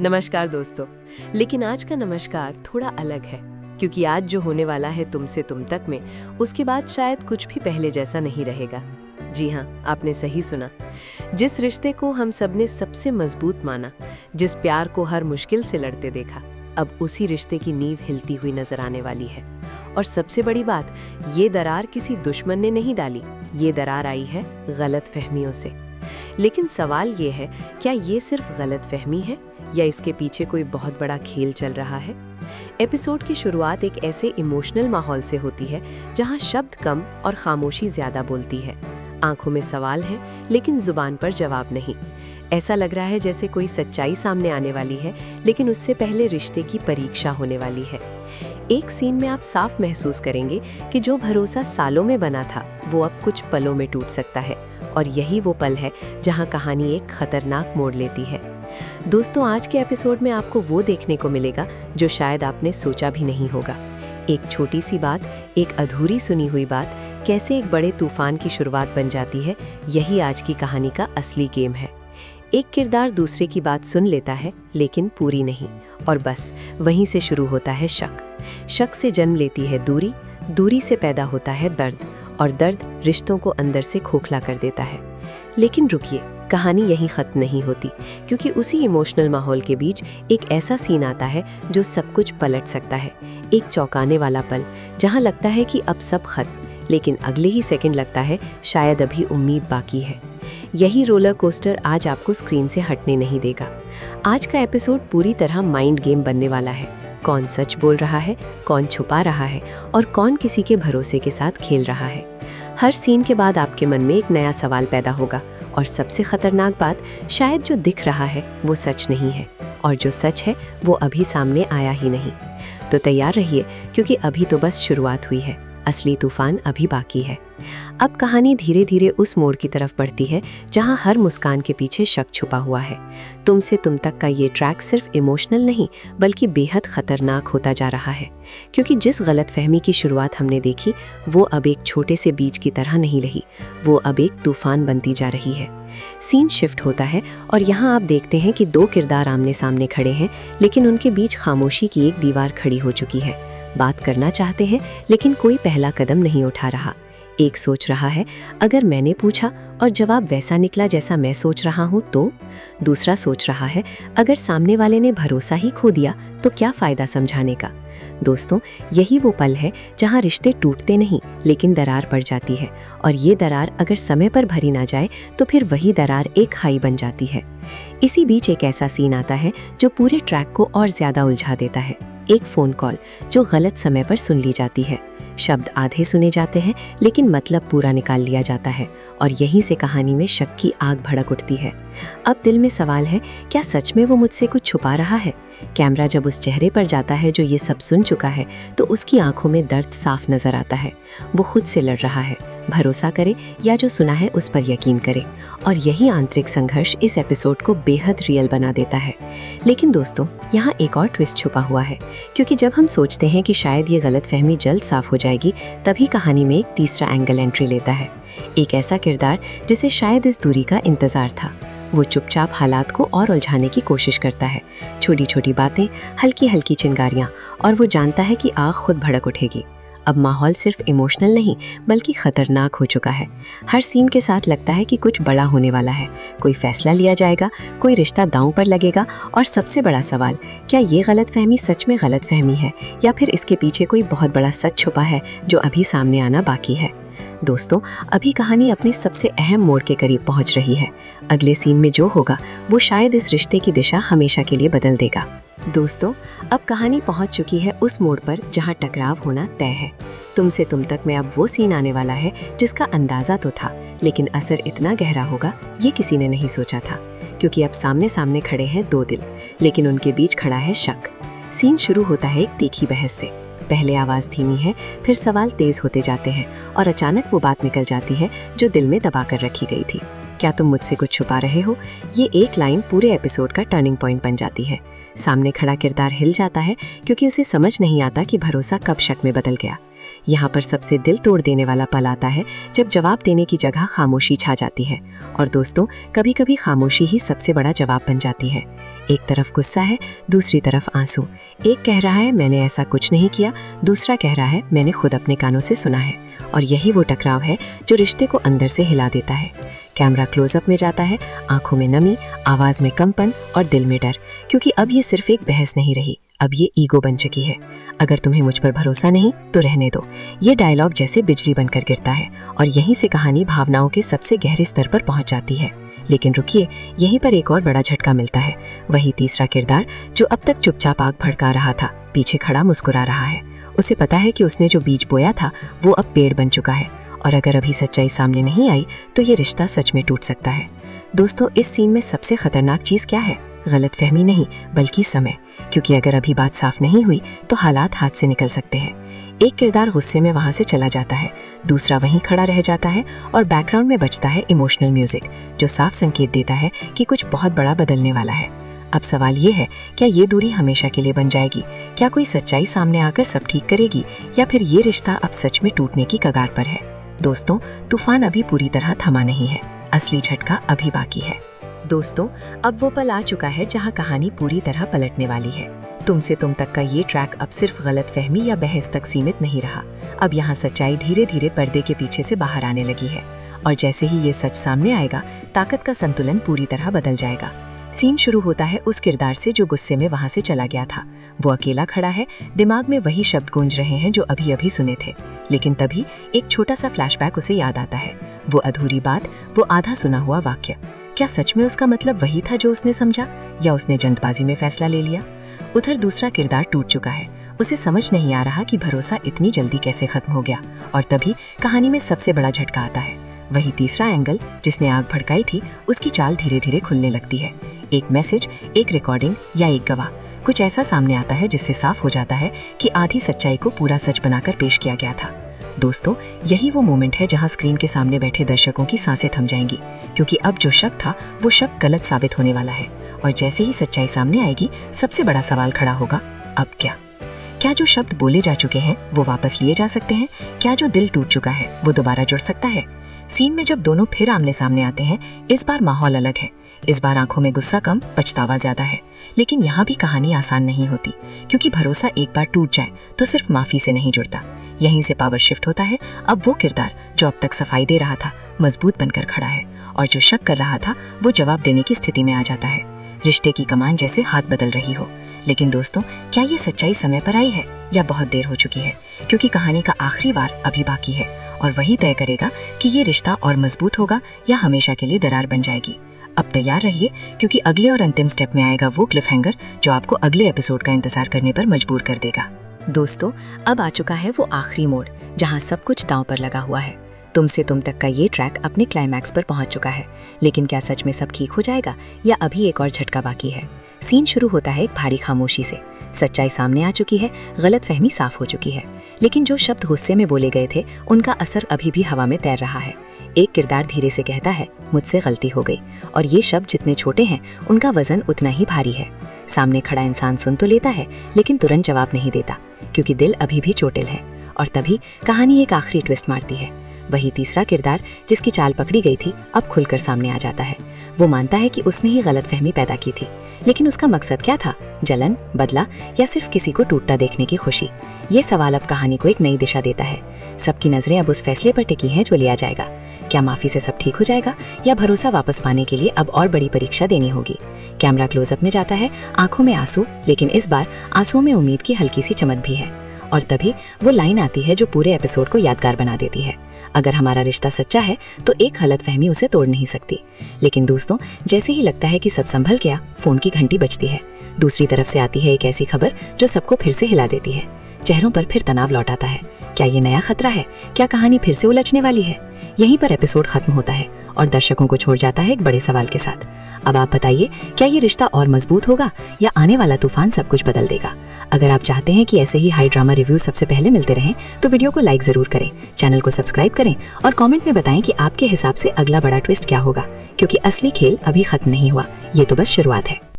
नमस्कार दोस्तों। लेकिन आज का नमस्कार थोड़ा अलग है, क्योंकि आज जो होने वाला है तुमसे तुम तक में, उसके बाद शायद कुछ भी पहले जैसा नहीं रहेगा। जी हाँ, आपने सही सुना। जिस रिश्ते को हम सबने सबसे मजबूत माना, जिस प्यार को हर मुश्किल से लड़ते देखा, अब उसी रिश्ते की नींव हिलती हुई नजर आने वाली है। और सबसे बड़ी बात, ये दरार किसी दुश्मन ने नहीं डाली, ये दरार आई है गलतफहमियों से। लेकिन सवाल ये है, क्या ये सिर्फ गलतफहमी है या इसके पीछे कोई बहुत बड़ा खेल चल रहा है? एपिसोड की शुरुआत एक ऐसे इमोशनल माहौल से होती है जहां शब्द कम और खामोशी ज्यादा बोलती है। आंखों में सवाल है लेकिन जुबान पर जवाब नहीं। ऐसा लग रहा है जैसे कोई सच्चाई सामने आने वाली है, लेकिन उससे पहले रिश्ते की परीक्षा होने वाली है। एक सीन में आप साफ महसूस करेंगे कि जो भरोसा सालों में बना था, वो अब कुछ पलों में टूट सकता है। और यही वो पल है जहां कहानी एक खतरनाक मोड़ लेती है। दोस्तों, आज के एपिसोड में आपको वो देखने को मिलेगा जो शायद आपने सोचा भी नहीं होगा। एक छोटी सी बात, एक अधूरी सुनी हुई बात, कैसे एक बड़े तूफान की शुरुआत बन जाती है। यही आज की कहानी का असली गेम है। एक किरदार दूसरे की बात सुन लेता है, लेकिन पूरी नहीं, और बस वहीं से शुरू होता है शक। शक से जन्म लेती है दूरी, दूरी से पैदा होता है दर्द, और दर्द रिश्तों को अंदर से खोखला कर देता है। लेकिन रुकिए, कहानी यहीं खत्म नहीं होती, क्योंकि उसी इमोशनल माहौल के बीच एक ऐसा सीन आता है जो सब कुछ पलट सकता है। एक चौंकाने वाला पल जहां लगता है कि अब सब खत्म, लेकिन अगले ही सेकंड लगता है शायद अभी उम्मीद बाकी है। यही रोलर कोस्टर आज आपको स्क्रीन से हटने नहीं देगा। आज का एपिसोड पूरी तरह माइंड गेम बनने वाला है। कौन सच बोल रहा है, कौन छुपा रहा है, और कौन किसी के भरोसे के साथ खेल रहा है। हर सीन के बाद आपके मन में एक नया सवाल पैदा होगा, और सबसे खतरनाक बात, शायद जो दिख रहा है वो सच नहीं है, और जो सच है वो अभी सामने आया ही नहीं। तो तैयार रहिए, क्योंकि अभी तो बस शुरुआत हुई है, असली तूफान अभी बाकी है। अब कहानी धीरे धीरे उस मोड़ की तरफ बढ़ती है जहां हर मुस्कान के पीछे शक छुपा हुआ है। तुमसे तुम तक का ये ट्रैक सिर्फ इमोशनल नहीं, बल्कि बेहद खतरनाक होता जा रहा है, क्योंकि जिस गलतफहमी की शुरुआत हमने देखी, वो अब एक छोटे से बीज की तरह नहीं रही, वो अब एक तूफान बनती जा रही है। सीन शिफ्ट होता है और यहाँ आप देखते हैं कि दो किरदार आमने सामने खड़े हैं, लेकिन उनके बीच खामोशी की एक दीवार खड़ी हो चुकी है। बात करना चाहते हैं, लेकिन कोई पहला कदम नहीं उठा रहा। एक सोच रहा है, अगर मैंने पूछा और जवाब वैसा निकला जैसा मैं सोच रहा हूँ तो? दूसरा सोच रहा है, अगर सामने वाले ने भरोसा ही खो दिया तो क्या फायदा समझाने का? दोस्तों, यही वो पल है जहाँ रिश्ते टूटते नहीं, लेकिन दरार पड़ जाती है, और ये दरार अगर समय पर भरी ना जाए तो फिर वही दरार एक खाई बन जाती है। इसी बीच एक ऐसा सीन आता है जो पूरे ट्रैक को और ज्यादा उलझा देता है। एक फोन कॉल जो गलत समय पर सुन ली जाती है। शब्द आधे सुने जाते हैं, लेकिन मतलब पूरा निकाल लिया जाता है, और यहीं से कहानी में शक की आग भड़क उठती है। अब दिल में सवाल है, क्या सच में वो मुझसे कुछ छुपा रहा है? कैमरा जब उस चेहरे पर जाता है जो ये सब सुन चुका है, तो उसकी आंखों में दर्द साफ नजर आता है। वो खुद से लड़ रहा है, भरोसा करे या जो सुना है उस पर यकीन करे। और यही आंतरिक संघर्ष इस एपिसोड को बेहद रियल बना देता है। लेकिन दोस्तों, यहाँ एक और ट्विस्ट छुपा हुआ है, क्योंकि जब हम सोचते हैं कि शायद ये गलतफहमी जल्द साफ हो जाएगी, तभी कहानी में एक तीसरा एंगल एंट्री लेता है। एक ऐसा किरदार जिसे शायद इस दूरी का इंतजार था। वो चुपचाप हालात को और उलझाने की कोशिश करता है। छोटी छोटी बातें, हल्की हल्की चिंगारियां, और वो जानता है कि आग खुद भड़क उठेगी। अब माहौल सिर्फ इमोशनल नहीं, बल्कि खतरनाक हो चुका है। हर सीन के साथ लगता है कि कुछ बड़ा होने वाला है, कोई फैसला लिया जाएगा, कोई रिश्ता दांव पर लगेगा। और सबसे बड़ा सवाल, क्या ये गलतफहमी सच में गलतफहमी है, या फिर इसके पीछे कोई बहुत बड़ा सच छुपा है जो अभी सामने आना बाकी है? दोस्तों, अभी कहानी अपने सबसे अहम मोड़ के करीब पहुंच रही है। अगले सीन में जो होगा वो शायद इस रिश्ते की दिशा हमेशा के लिए बदल देगा। दोस्तों, अब कहानी पहुंच चुकी है उस मोड़ पर जहां टकराव होना तय है। तुमसे तुम तक में अब वो सीन आने वाला है जिसका अंदाजा तो था, लेकिन असर इतना गहरा होगा ये किसी ने नहीं सोचा था। क्योंकि अब सामने सामने खड़े हैं दो दिल, लेकिन उनके बीच खड़ा है शक। सीन शुरू होता है एक तीखी बहस से। पहले आवाज धीमी है, फिर सवाल तेज होते जाते हैं, और अचानक वो बात निकल जाती है जो दिल में दबा कर रखी गई थी। क्या तुम मुझसे कुछ छुपा रहे हो? ये एक लाइन पूरे एपिसोड का टर्निंग पॉइंट बन जाती है। सामने खड़ा किरदार हिल जाता है, क्योंकि उसे समझ नहीं आता कि भरोसा कब शक में बदल गया। यहाँ पर सबसे दिल तोड़ देने वाला पल आता है जब जवाब देने की जगह खामोशी छा जाती है। और दोस्तों, कभी कभी खामोशी ही सबसे बड़ा जवाब बन जाती है। एक तरफ गुस्सा है, दूसरी तरफ आंसू। एक कह रहा है मैंने ऐसा कुछ नहीं किया, दूसरा कह रहा है मैंने खुद अपने कानों से सुना है। और यही वो टकराव है जो रिश्ते को अंदर से हिला देता है। कैमरा क्लोजअप में जाता है, आंखों में नमी, आवाज में कंपन और दिल में डर, क्योंकि अब ये सिर्फ एक बहस नहीं रही, अब ये ईगो बन चुकी है। अगर तुम्हें मुझ पर भरोसा नहीं तो रहने दो, ये डायलॉग जैसे बिजली बनकर गिरता है और यहीं से कहानी भावनाओं के सबसे गहरे स्तर पर पहुंच जाती है। लेकिन रुकिए, यहीं पर एक और बड़ा झटका मिलता है। वही तीसरा किरदार जो अब तक चुपचाप आग भड़का रहा था, पीछे खड़ा मुस्कुरा रहा है। उसे पता है कि उसने जो बीज बोया था वो अब पेड़ बन चुका है, और अगर अभी सच्चाई सामने नहीं आई तो ये रिश्ता सच में टूट सकता है। दोस्तों, इस सीन में सबसे खतरनाक चीज क्या है? गलतफहमी नहीं, बल्कि समय। क्योंकि अगर अभी बात साफ नहीं हुई तो हालात हाथ से निकल सकते हैं। एक किरदार गुस्से में वहां से चला जाता है, दूसरा वहीं खड़ा रह जाता है और बैकग्राउंड में बजता है इमोशनल म्यूजिक, जो साफ संकेत देता है कि कुछ बहुत बड़ा बदलने वाला है। अब सवाल ये है, क्या ये दूरी हमेशा के लिए बन जाएगी? क्या कोई सच्चाई सामने आकर सब ठीक करेगी, या फिर ये रिश्ता अब सच में टूटने की कगार पर है? दोस्तों, तूफान अभी पूरी तरह थमा नहीं है, असली झटका अभी बाकी है। दोस्तों, अब वो पल आ चुका है जहां कहानी पूरी तरह पलटने वाली है। तुमसे तुम तक का ये ट्रैक अब सिर्फ गलतफहमी या बहस तक सीमित नहीं रहा। अब यहाँ सच्चाई धीरे धीरे पर्दे के पीछे से बाहर आने लगी है, और जैसे ही ये सच सामने आएगा, ताकत का संतुलन पूरी तरह बदल जाएगा। सीन शुरू होता है उस किरदार से जो गुस्से में वहां से चला गया था। वो अकेला खड़ा है, दिमाग में वही शब्द गूंज रहे हैं जो अभी अभी सुने थे। लेकिन तभी एक छोटा सा फ्लैशबैक उसे याद आता है। वो अधूरी बात, वो आधा सुना हुआ वाक्य। क्या सच में उसका मतलब वही था जो उसने समझा, या उसने जल्दबाजी में फैसला ले लिया? उधर दूसरा किरदार टूट चुका है। उसे समझ नहीं आ रहा कि भरोसा इतनी जल्दी कैसे खत्म हो गया। और तभी कहानी में सबसे बड़ा झटका आता है। वही तीसरा एंगल जिसने आग भड़काई थी, उसकी चाल धीरे धीरे खुलने लगती है। एक मैसेज, एक रिकॉर्डिंग या एक गवाह, कुछ ऐसा सामने आता है जिससे साफ हो जाता है कि आधी सच्चाई को पूरा सच बनाकर पेश किया गया था। दोस्तों, यही वो मोमेंट है जहां स्क्रीन के सामने बैठे दर्शकों की सांसें थम जाएंगी, क्योंकि अब जो शक था वो शक गलत साबित होने वाला है। और जैसे ही सच्चाई सामने आएगी, सबसे बड़ा सवाल खड़ा होगा, अब क्या? क्या जो शब्द बोले जा चुके हैं वो वापस लिए जा सकते हैं? क्या जो दिल टूट चुका है वो दोबारा जुड़ सकता है? सीन में जब दोनों फिर आमने सामने आते हैं, इस बार माहौल अलग है। इस बार आंखों में गुस्सा कम, पछतावा ज्यादा है। लेकिन यहाँ भी कहानी आसान नहीं होती, क्योंकि भरोसा एक बार टूट जाए तो सिर्फ माफी से नहीं जुड़ता। यहीं से पावर शिफ्ट होता है। अब वो किरदार जो अब तक सफाई दे रहा था, मजबूत बनकर खड़ा है, और जो शक कर रहा था वो जवाब देने की स्थिति में आ जाता है। रिश्ते की कमान जैसे हाथ बदल रही हो। लेकिन दोस्तों, क्या ये सच्चाई समय पर आई है या बहुत देर हो चुकी है? क्योंकि कहानी का आखिरी वार अभी बाकी है, और वही तय करेगा कि ये रिश्ता और मजबूत होगा या हमेशा के लिए दरार बन जाएगी। अब तैयार रहिए, क्योंकि अगले और अंतिम स्टेप में आएगा वो क्लिफ हैंगर जो आपको अगले एपिसोड का इंतजार करने पर मजबूर कर देगा। दोस्तों, अब आ चुका है वो आखिरी मोड़ जहां सब कुछ दांव पर लगा हुआ है। तुमसे तुम तक का ये ट्रैक अपने क्लाइमैक्स पर पहुंच चुका है। लेकिन क्या सच में सब ठीक हो जाएगा, या अभी एक और झटका बाकी है? सीन शुरू होता है एक भारी खामोशी से। सच्चाई सामने आ चुकी है, गलतफहमी साफ हो चुकी है, लेकिन जो शब्द गुस्से में बोले गए थे उनका असर अभी भी हवा में तैर रहा है। एक किरदार धीरे से कहता है, मुझसे गलती हो गई, और ये शब्द जितने छोटे हैं उनका वजन उतना ही भारी है। सामने खड़ा इंसान सुन तो लेता है, लेकिन तुरंत जवाब नहीं देता, क्योंकि दिल अभी भी चोटिल है। और तभी कहानी एक आखिरी ट्विस्ट मारती है। वही तीसरा किरदार जिसकी चाल पकड़ी गई थी अब खुलकर सामने आ जाता है। वो मानता है कि उसने ही गलतफहमी पैदा की थी, लेकिन उसका मकसद क्या था? जलन, बदला, या सिर्फ किसी को टूटता देखने की खुशी? ये सवाल अब कहानी को एक नई दिशा देता है। सबकी नजरें अब उस फैसले पर टिकी हैं जो लिया जाएगा। क्या माफी से सब ठीक हो जाएगा, या भरोसा वापस पाने के लिए अब और बड़ी परीक्षा देनी होगी? कैमरा क्लोजअप में जाता है, आंखों में आंसू, लेकिन इस बार आंसुओं में उम्मीद की हल्की सी चमक भी है। और तभी वो लाइन आती है जो पूरे एपिसोड को यादगार बना देती है, अगर हमारा रिश्ता सच्चा है तो एक गलतफहमी उसे तोड़ नहीं सकती। लेकिन दोस्तों, जैसे ही लगता है कि सब संभल गया, फोन की घंटी बजती है। दूसरी तरफ से आती है एक ऐसी खबर जो सबको फिर से हिला देती है। चेहरों पर फिर तनाव लौट आता है। क्या ये नया खतरा है? क्या कहानी फिर से उलझने वाली है? यहीं पर एपिसोड खत्म होता है और दर्शकों को छोड़ जाता है एक बड़े सवाल के साथ। अब आप बताइए, क्या ये रिश्ता और मजबूत होगा, या आने वाला तूफान सब कुछ बदल देगा? अगर आप चाहते हैं कि ऐसे ही हाई ड्रामा रिव्यू सबसे पहले मिलते रहें, तो वीडियो को लाइक जरूर करें, चैनल को सब्सक्राइब करें और कमेंट में बताएं कि आपके हिसाब से अगला बड़ा ट्विस्ट क्या होगा, क्योंकि असली खेल अभी खत्म नहीं हुआ, ये तो बस शुरुआत है।